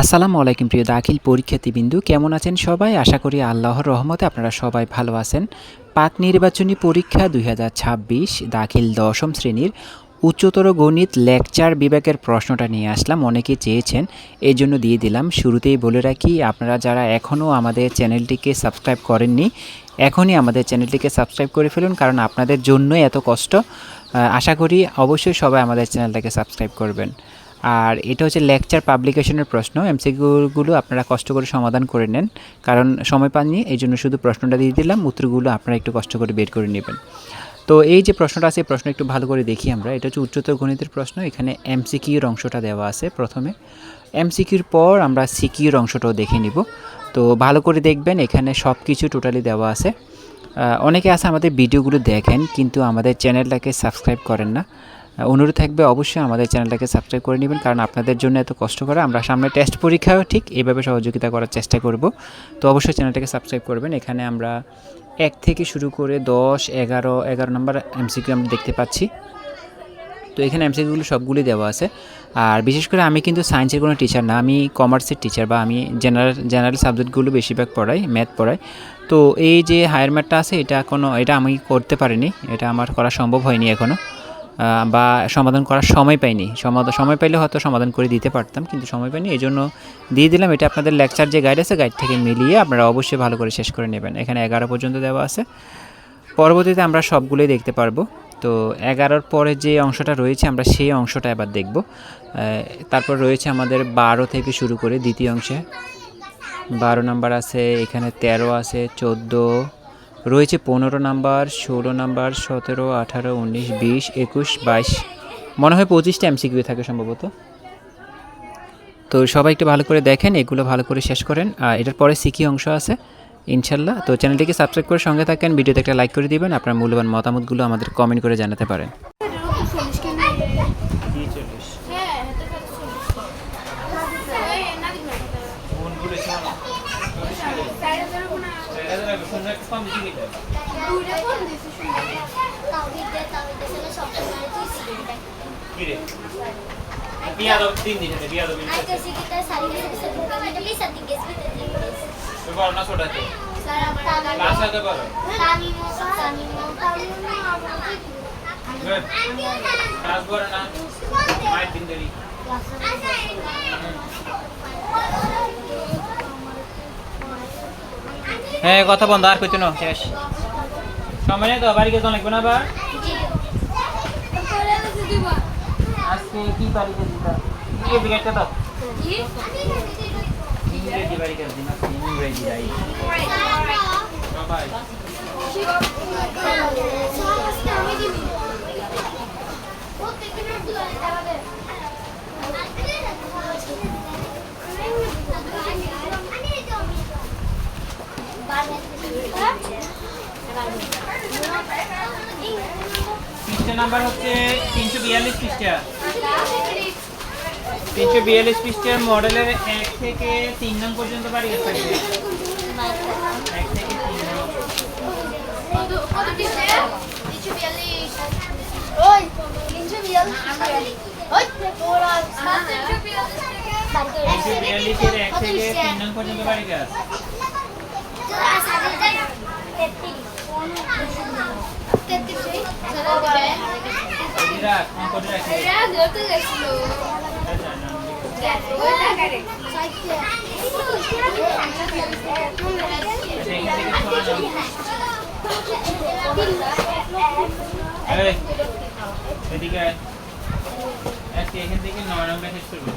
আসসালামু আলাইকুম প্রিয় দাখিল পরীক্ষার্থীবৃন্দু, কেমন আছেন সবাই? আশা করি আল্লাহর রহমতে আপনারা সবাই ভালো আছেন। পাক নির্বাচনী পরীক্ষা ২০২৬ দাখিল দশম শ্রেণীর উচ্চতর গণিত লেকচার বিভাগের প্রশ্নটা নিয়ে আসলাম। অনেকে চেয়েছেন, এই জন্য দিয়ে দিলাম। শুরুতেই বলে রাখি, আপনারা যারা এখনও আমাদের চ্যানেলটিকে সাবস্ক্রাইব করেননি, এখনই আমাদের চ্যানেলটিকে সাবস্ক্রাইব করে ফেলুন, কারণ আপনাদের জন্যই এত কষ্ট। আশা করি অবশ্যই সবাই আমাদের চ্যানেলটাকে সাবস্ক্রাইব করবেন। আর এটা হচ্ছে লেকচার পাবলিকেশনের প্রশ্ন। এমসিকিউগুলো আপনারা কষ্ট করে সমাধান করে নেন, কারণ সময় পাননি, এই জন্য শুধু প্রশ্নটা দিয়ে দিলাম। উত্তরগুলো আপনারা একটু কষ্ট করে বের করে নেবেন। তো এই যে প্রশ্নটা আছে, প্রশ্ন একটু ভালো করে দেখি আমরা। এটা হচ্ছে উচ্চতর গণিতের প্রশ্ন। এখানে এমসিকিউর অংশটা দেওয়া আছে প্রথমে। এমসিকিউর পর আমরা সিকিউর অংশটাও দেখে নিব। তো ভালো করে দেখবেন, এখানে সব কিছু টোটালি দেওয়া আছে। অনেকে আছে আমাদের ভিডিওগুলো দেখেন কিন্তু আমাদের চ্যানেলটাকে সাবস্ক্রাইব করেন না। অনুরোধ থাকবে অবশ্যই আমাদের চ্যানেলটাকে সাবস্ক্রাইব করে নেবেন, কারণ আপনাদের জন্য এত কষ্ট করে আমরা সামনে টেস্ট পরীক্ষাও ঠিক এইভাবে সহযোগিতা করার চেষ্টা করব। তো অবশ্যই চ্যানেলটাকে সাবস্ক্রাইব করবেন। এখানে আমরা 1 থেকে শুরু করে 10, 11 নম্বর এমসিকিউ আমরা দেখতে পাচ্ছি। তো এখানে এমসিকিউগুলো সবগুলি দেওয়া আছে। আর বিশেষ করে আমি কিন্তু সায়েন্সের কোনো টিচার না, আমি কমার্সের টিচার, বা আমি জেনারেল সাবজেক্টগুলো বেশিরভাগ পড়াই, ম্যাথ পড়াই। তো এই যে হায়ার ম্যাথটা আছে, এটা আমি করতে পারিনি, এটা আমার করা সম্ভব হয়নি এখনও, বা সমাধান করার সময় পাইনি। সময় পাইলে হয়তো সমাধান করে দিতে পারতাম, কিন্তু সময় পাইনি, এই জন্য দিয়ে দিলাম। এটা আপনাদের লেকচার যে গাইড আছে, গাইড থেকে মিলিয়ে আপনারা অবশ্যই ভালো করে শেষ করে নেবেন। এখানে 11 পর্যন্ত দেওয়া আছে, পরবর্তীতে আমরা সবগুলোই দেখতে পারবো। তো 11-র পরে যে অংশটা রয়েছে আমরা সেই অংশটা এবার দেখব। তারপর রয়েছে আমাদের 12 থেকে শুরু করে দ্বিতীয় অংশে 12 নাম্বার আছে, এখানে 13 আছে, 14 রয়েছে, 15 নাম্বার, 16 নাম্বার, 17, 18, 19, 20, 21, 22, মনে হয় 25টা এমসিকিউ থাকে সম্ভবত। তো সবাই একটু ভালো করে দেখেন, এগুলো ভালো করে শেষ করেন। এটার পরে সিকি অংশ আছে ইনশাল্লাহ। তো চ্যানেলটিকে সাবস্ক্রাইব করে সঙ্গে থাকেন, ভিডিওতে একটা লাইক করে দিবেন, আপনার মূল্যবান মতামতগুলো আমাদের কমেন্ট করে জানাতে পারেন। হ্যাঁ, কথা বন্ধ, আর কইতে না, শেষ সময় নেই তো, বাড়ি গেছে লাগবে না। আবার আজকে কি তারিখে দিতা এই বিকেটটা দাও, ইংরেজি বাড়ি গেছে দিন, আজকে ইংরেজি যাই বাবাই। পৃষ্ঠা নাম্বার হচ্ছে 342 পৃষ্ঠা। 342 পৃষ্ঠার মডেলের 1 থেকে 3 নং পর্যন্ত বাড়ি গেছে। 1 থেকে 3 নং। কত পৃষ্ঠা? 342। ওই 342। ওই তোরা 342 এর 1 থেকে 3 নং পর্যন্ত বাড়ি গেছে। এদিকে আজকে এখান থেকে 9 নম্বর শেষ করবো।